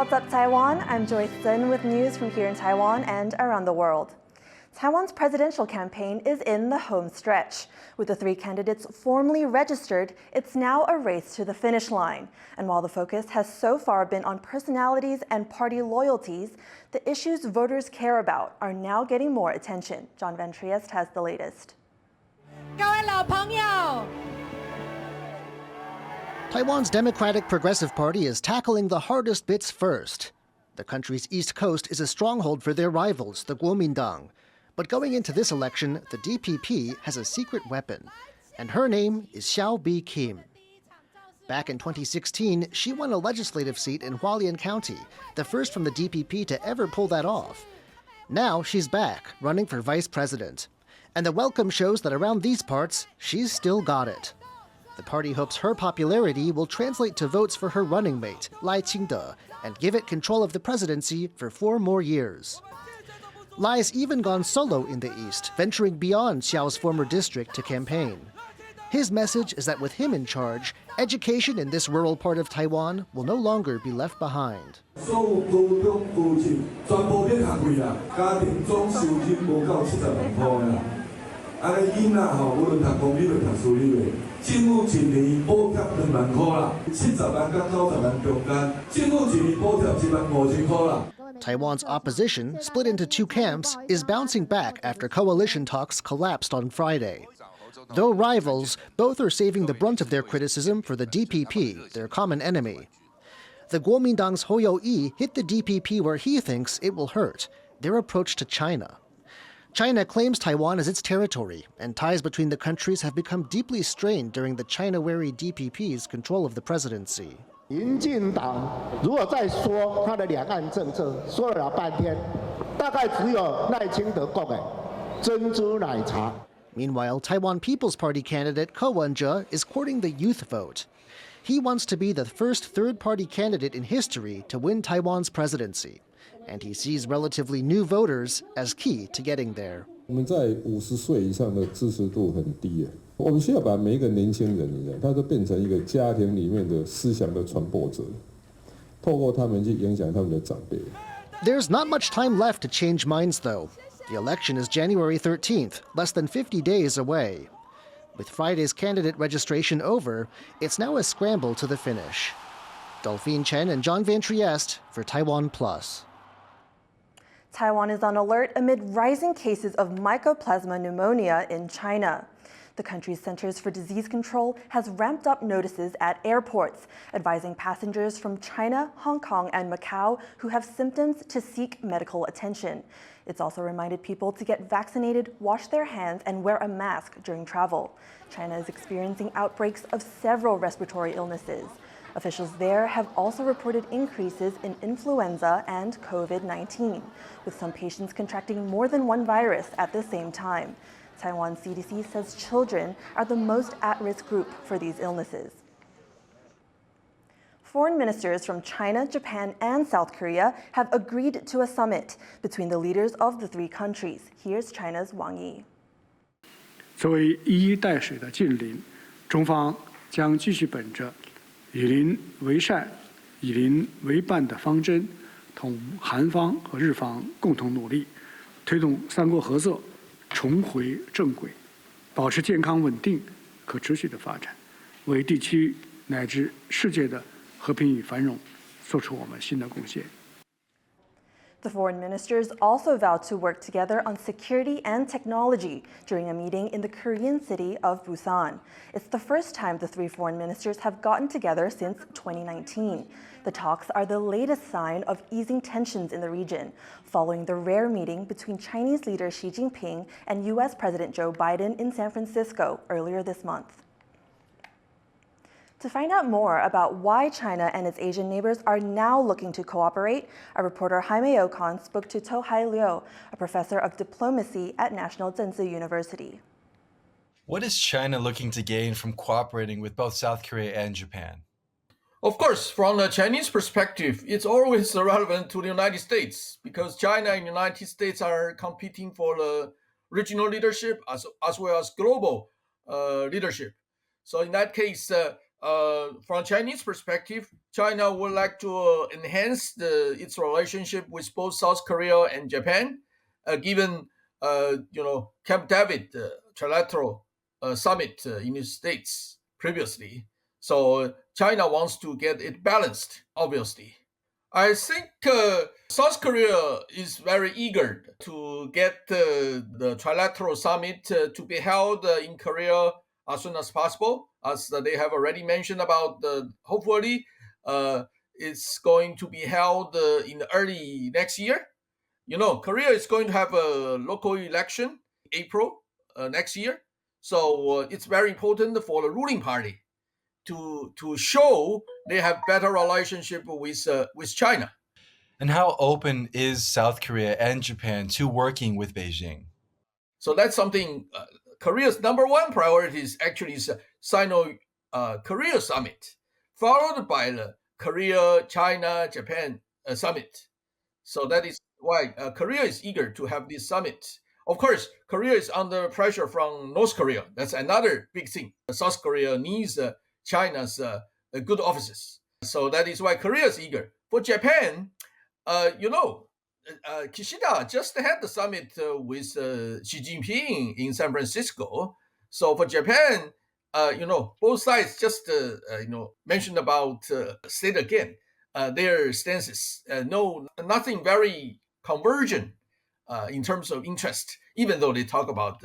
What's up, Taiwan? I'm Joyce Tseng with news from here in Taiwan and around the world. Taiwan's presidential campaign is in the home stretch. With the three candidates formally registered, it's now a race to the finish line. And while the focus has so far been on personalities and party loyalties, the issues voters care about are now getting more attention. John Van Trieste has the latest. 各位老朋友 Taiwan's Democratic Progressive Party is tackling the hardest bits first. The country's east coast is a stronghold for their rivals, the Kuomintang. But going into this election, the DPP has a secret weapon, and her name is Xiao Bi Kim. Back in 2016, she won a legislative seat in Hualien County, the first from the DPP to ever pull that off. Now she's back, running for vice president. And the welcome shows that around these parts, she's still got it. The party hopes her popularity will translate to votes for her running mate, Lai Ching-te, and give it control of the presidency for 4 more years. Lai's even gone solo in the East, venturing beyond Xiao's former district to campaign. His message is that with him in charge, education in this rural part of Taiwan will no longer be left behind. Taiwan's opposition, split into 2 camps, is bouncing back after coalition talks collapsed on Friday. Though rivals, both are saving the brunt of their criticism for the DPP, their common enemy. The Kuomintang's Hou You-yi hit the DPP where he thinks it will hurt, their approach to China. China claims Taiwan as its territory, and ties between the countries have become deeply strained during the China-wary DPP's control of the presidency. 民进党如果再说他的两岸政策，说了半天，大概只有赖清德讲的珍珠奶茶。 Meanwhile, Taiwan People's Party candidate Ko Wen-je is courting the youth vote. He wants to be the first third-party candidate in history to win Taiwan's presidency, and he sees relatively new voters as key to getting there. 我们在50岁以上的支持度很低，我们需要把每一个年轻人，他都变成一个家庭里面的思想的传播者，透过他们去影响他们的长辈。 There's not much time left to change minds, though. The election is January 13th, less than 50 days away. With Friday's candidate registration over, it's now a scramble to the finish. Delphine Chen and John Van Trieste for TaiwanPlus. Taiwan is on alert amid rising cases of mycoplasma pneumonia in China. The country's Centers for Disease Control has ramped up notices at airports, advising passengers from China, Hong Kong, and Macau who have symptoms to seek medical attention. It's also reminded people to get vaccinated, wash their hands, and wear a mask during travel. China is experiencing outbreaks of several respiratory illnesses. Officials there have also reported increases in influenza and COVID-19, with some patients contracting more than one virus at the same time. Taiwan CDC says children are the most at-risk group for these illnesses. Foreign ministers from China, Japan, and South Korea have agreed to a summit between the leaders of the 3 countries. Here's China's Wang Yi. 作为一衣带水的近邻，中方将继续本着以邻为善、以邻为伴的方针，同韩方和日方共同努力，推动3国合作重回正轨，保持健康稳定、可持续的发展，为地区乃至世界的和平与繁荣做出我们新的贡献。 The foreign ministers also vowed to work together on security and technology during a meeting in the Korean city of Busan. It's the first time the 3 foreign ministers have gotten together since 2019. The talks are the latest sign of easing tensions in the region, following the rare meeting between Chinese leader Xi Jinping and U.S. President Joe Biden in San Francisco earlier this month. To find out more about why China and its Asian neighbors are now looking to cooperate, our reporter Jaime Ocon spoke to Tohai Liu, a professor of diplomacy at National Jitsu University. What is China looking to gain from cooperating with both South Korea and Japan? Of course, from the Chinese perspective, it's always relevant to the United States because China and the United States are competing for the regional leadership as well as global leadership. So in that case, from Chinese perspective, China would like to enhance its relationship with both South Korea and Japan, given Camp David trilateral summit in the States previously. So China wants to get it balanced, obviously. I think South Korea is very eager to get the trilateral summit to be held in Korea as soon as possible, as they have already mentioned about hopefully it's going to be held in early next year. Korea is going to have a local election April next year, so it's very important for the ruling party to show they have better relationship with China. And how open is South Korea and Japan to working with Beijing? So that's something Korea's number one priority is actually Sino-Korea summit, followed by the Korea-China-Japan summit. So that is why Korea is eager to have this summit. Of course, Korea is under pressure from North Korea. That's another big thing. South Korea needs China's good offices. So that is why Korea is eager. For Japan, Kishida just had the summit with Xi Jinping in San Francisco. So for Japan, both sides just mentioned about state again their stances. Nothing very convergent in terms of interest, even though they talk about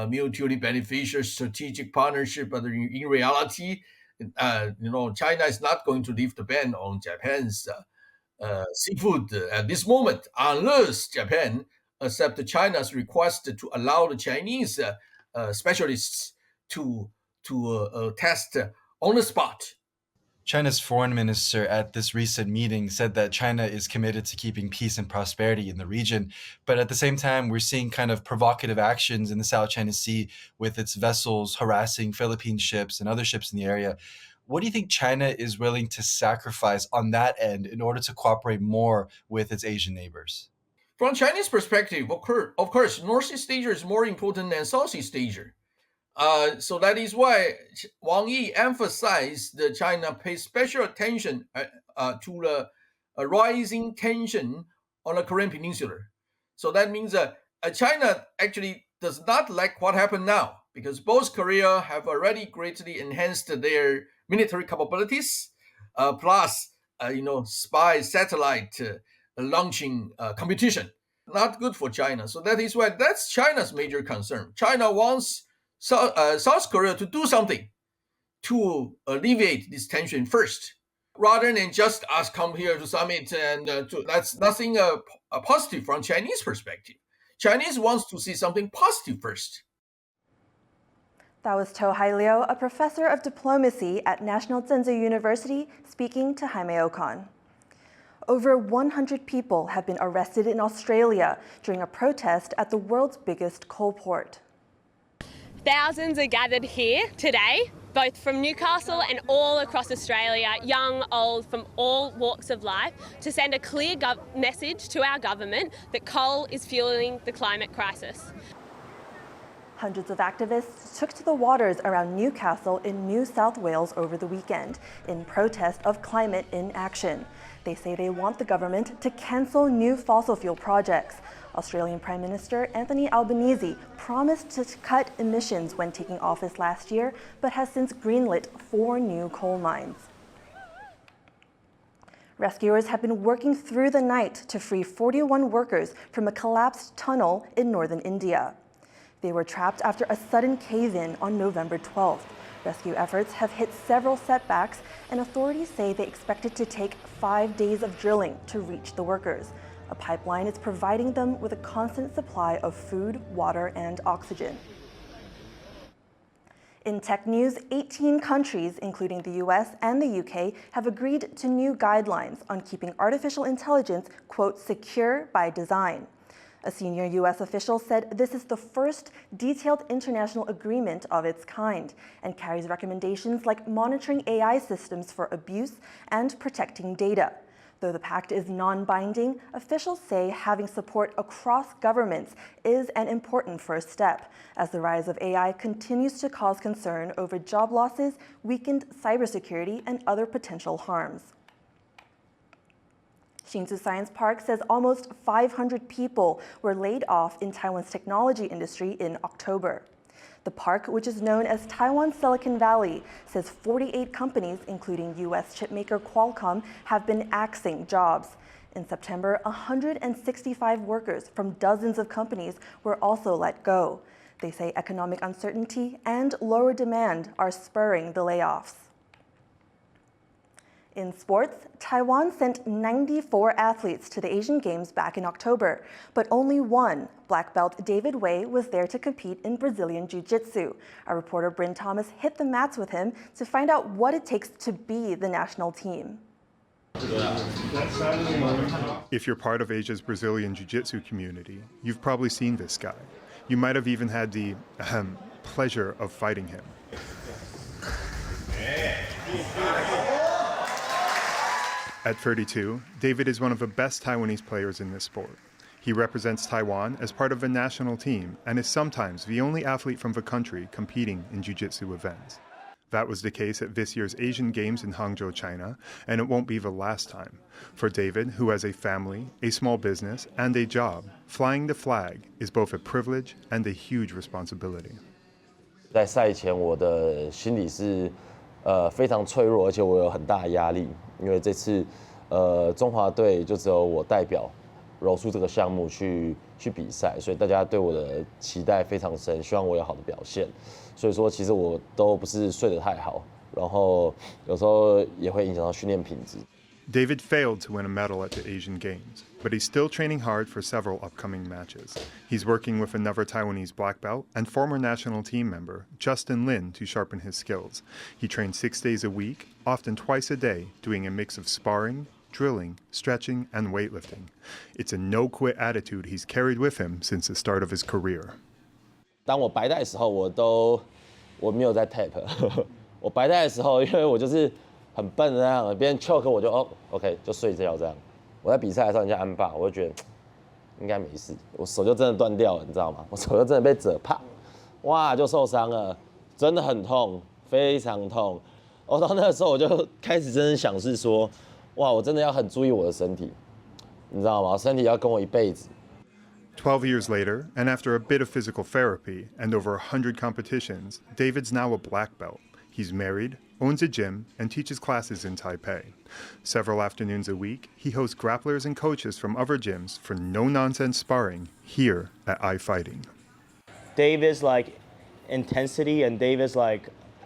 mutually beneficial strategic partnership, but in reality, China is not going to lift the ban on Japan's seafood at this moment, unless Japan accepts China's request to allow the Chinese specialists to test on the spot. China's foreign minister at this recent meeting said that China is committed to keeping peace and prosperity in the region. But at the same time, we're seeing kind of provocative actions in the South China Sea with its vessels harassing Philippine ships and other ships in the area. What do you think China is willing to sacrifice on that end in order to cooperate more with its Asian neighbors? From Chinese perspective, of course, Northeast Asia is more important than Southeast Asia. So that is why Wang Yi emphasized that China pays special attention to the rising tension on the Korean Peninsula. So that means China actually does not like what happened now, because both Korea have already greatly enhanced their military capabilities, plus spy satellite launching competition. Not good for China. So that is why that's China's major concern. China wants South Korea to do something to alleviate this tension first, rather than just us come here to summit and that's nothing positive from Chinese perspective. Chinese wants to see something positive first. That was To Hailiu, a professor of diplomacy at National Tseng University, speaking to Jaime Ocon. Over 100 people have been arrested in Australia during a protest at the world's biggest coal port. Thousands are gathered here today, both from Newcastle and all across Australia, young, old, from all walks of life, to send a clear message to our government that coal is fueling the climate crisis. Hundreds of activists took to the waters around Newcastle in New South Wales over the weekend in protest of climate inaction. They say they want the government to cancel new fossil fuel projects. Australian Prime Minister Anthony Albanese promised to cut emissions when taking office last year, but has since greenlit 4 new coal mines. Rescuers have been working through the night to free 41 workers from a collapsed tunnel in northern India. They were trapped after a sudden cave-in on November 12th. Rescue efforts have hit several setbacks, and authorities say they expect it to take 5 days of drilling to reach the workers. A pipeline is providing them with a constant supply of food, water, and oxygen. In tech news, 18 countries, including the US and the UK, have agreed to new guidelines on keeping artificial intelligence, quote, secure by design. A senior US official said this is the first detailed international agreement of its kind and carries recommendations like monitoring AI systems for abuse and protecting data. Though the pact is non-binding, officials say having support across governments is an important first step, as the rise of AI continues to cause concern over job losses, weakened cybersecurity, and other potential harms. Hsinchu Science Park says almost 500 people were laid off in Taiwan's technology industry in October. The park, which is known as Taiwan Silicon Valley, says 48 companies, including U.S. chipmaker Qualcomm, have been axing jobs. In September, 165 workers from dozens of companies were also let go. They say economic uncertainty and lower demand are spurring the layoffs. In sports, Taiwan sent 94 athletes to the Asian Games back in October, but only one, black belt David Wei, was there to compete in Brazilian Jiu-Jitsu. Our reporter Bryn Thomas hit the mats with him to find out what it takes to be the national team. If you're part of Asia's Brazilian Jiu-Jitsu community, you've probably seen this guy. You might have even had the pleasure of fighting him. At 32, David is one of the best Taiwanese players in this sport. He represents Taiwan as part of a national team and is sometimes the only athlete from the country competing in jiu-jitsu events. That was the case at this year's Asian Games in Hangzhou, China, and it won't be the last time. For David, who has a family, a small business, and a job, flying the flag is both a privilege and a huge responsibility. 在赛前，我的心理是非常脆弱，而且我有很大的压力，因为这次中华队就只有我代表柔术这个项目去比赛，所以大家对我的期待非常深，希望我有好的表现。所以说，其实我都不是睡得太好，然后有时候也会影响到训练品质。David failed to win a medal at the Asian Games, but he's still training hard for several upcoming matches. He's working with another Taiwanese black belt and former national team member, Justin Lin, to sharpen his skills. He trains 6 days a week, often twice a day, doing a mix of sparring, drilling, stretching, and weightlifting. It's a no-quit attitude he's carried with him since the start of his career. 当我白带的时候，我没有在 tap 。我白带的时候，因为我就是很笨的那样，别人 choke 我就OK 就睡觉这样。我在比赛的时候人家安霸，我就觉得应该没事，我手就真的断掉了，你知道吗？我手就真的被折，啪，哇就受伤了，真的很痛，非常痛。我到那个时候我就开始真的想是说，哇，我真的要很注意我的身体，你知道吗？身体要跟我一辈子。12 years later, and after a bit of physical therapy and over 100 competitions, David's now a black belt. He's married, owns a gym, and teaches classes in Taipei. Several afternoons a week, he hosts grapplers and coaches from other gyms for no-nonsense sparring here at iFighting. David's intensity and David's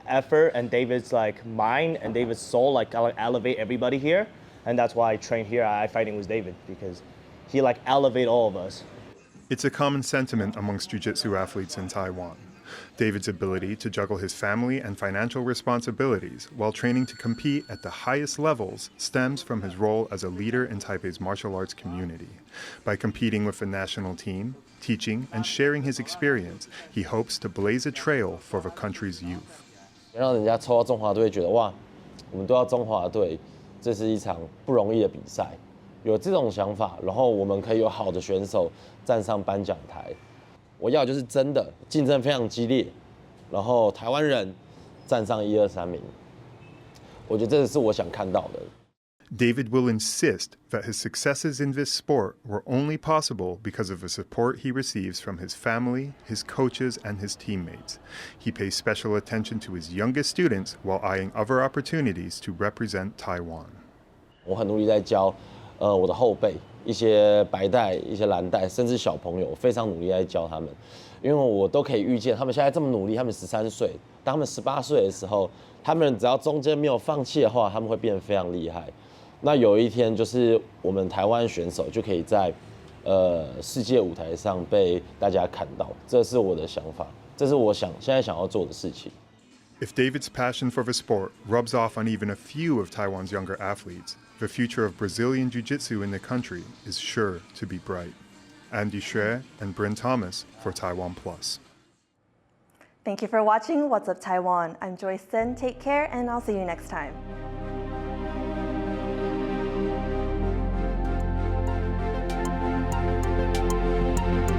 effort and David's mind and David's soul elevate everybody here, and that's why I train here at iFighting with David, because he elevate all of us. It's a common sentiment amongst jiu-jitsu athletes in Taiwan. David's ability to juggle his family and financial responsibilities while training to compete at the highest levels stems from his role as a leader in Taipei's martial arts community. By competing with the national team, teaching, and sharing his experience, he hopes to blaze a trail for the country's youth. 让人家抽到中华队，觉得哇，我们都要中华队，这是一场不容易的比赛。有这种想法，然后我们可以有好的选手站上颁奖台。我要就是真的竞争非常激烈，然后台湾人站上1、2、3名，我觉得这是我想看到的。David will insist that his successes in this sport were only possible because of the support he receives from his family, his coaches, and his teammates. He pays special attention to his youngest students while eyeing other opportunities to represent Taiwan. 我很努力在教我的后辈，一些白带、一些蓝带，甚至小朋友，我非常努力在教他们，因为我都可以预见他们现在这么努力，他们13岁，当他们18岁的时候，他们只要中间没有放弃的话，他们会变得非常厉害。那有一天，就是我们台湾选手就可以在世界舞台上被大家看到，这是我的想法，这是我现在想要做的事情。If David's passion for the sport rubs off on even a few of Taiwan's younger athletes, the future of Brazilian Jiu-Jitsu in the country is sure to be bright. Andy Xue and Bryn Thomas for TaiwanPlus. Thank you for watching What's Up Taiwan. I'm Joyce. Take care, and I'll see you next time.